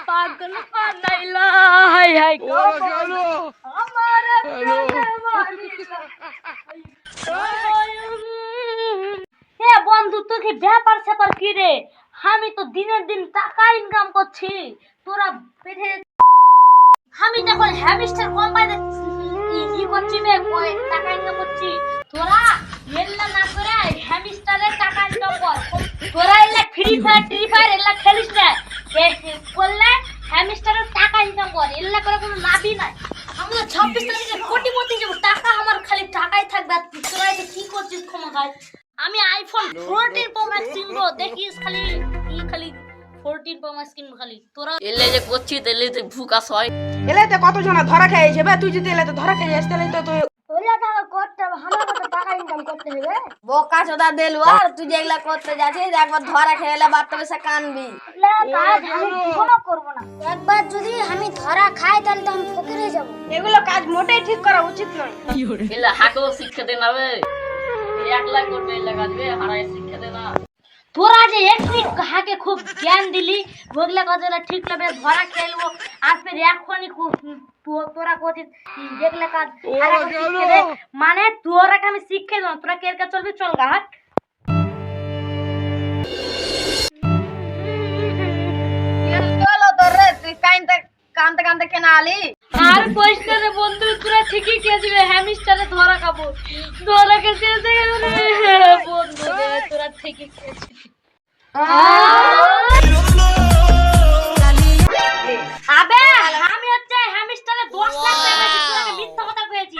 পাগল বানাইলা high high আমার হে বন্ধু, তুই কি ব্যাপার স্যাপার কি রে? আমি তো দিনের দিন টাকা ইনকাম করছি, তোরা পেটে আমি যখন হ্যামস্টার কোম্পানি ই করছি বে, টাকা ইনকাম করছি, তোরা এল্লা না করে হ্যামস্টারের টাকা ইনকাম কর। তোরা এল্লা ফ্রি ফায়ার এল্লা খেলিস না, করলে হ্যামস্টারের টাকা ইনকাম কর, এল্লা করে কোনো লাভই নাই। আমি তো 26 তারিখে কোটিপতি যাব, টাকা আমার খালি টাকাই থাকবে। আর তোরা এটা কি করছিস ক্ষমা খাই? আমি আইফোন 14 প্রো ম্যাক্স কিনবো, দেখিস খালি 14 প্রো ম্যাক্স কিনবো খালি। তোরা এলে যে করছিস এলেতে ভুকাস হয়, এলাতে কতজনা ধরা খেয়েছে বে, তুই যদি এলাতে ধরা খেয়ে আসতে তো তুই ওইলা টাকা করতে হবে, আমার কত টাকা ইনকাম করতে হবে। বোকা চোদা দেলু, আর তুই যেগুলা করতে যাচ্ছিস একবার ধরা খেলে বাড়তে বসে কানবি। না কাজ আমি জীবনও করবো না। একবার যদি আমি ধরা খাই তাহলে তো আমি ফকির হয়ে যাবো। এগুলো কাজ মোটেই ঠিক করা উচিত নয়। এলে হাকেও শিক্ষা দে না বে, একলা করবে এলে কাজবে, হারায় শিক্ষা দে না। তোরা যে এক্ষুনি হাকে খুব জ্ঞান দিলি, ওগুলা কাজগুলো ঠিক লাগবে, ধরা খেলবো। আর ফের এখনই তোরা করছিস যেগুলা কাজ শিখে দে, মানে তোরাকে আমি শিখে দেবো। তোরা কে চলবি, চল গা হাট। চলো তোর রে, তুই কানতে কানতে কানতে কেন আলি? আর পয়সা রে বন্ধু, তোরা ঠিকই খেয়েছিবে, হ্যামস্টারে ধরা খাবো। ধরা খেতে বন্ধু রে, তোরা ঠিকই খেয়েছিস। আবে আমি হচ্ছে হ্যামস্টারে 10 লাখ টাকা মিথ্যা কথা কয়েছি।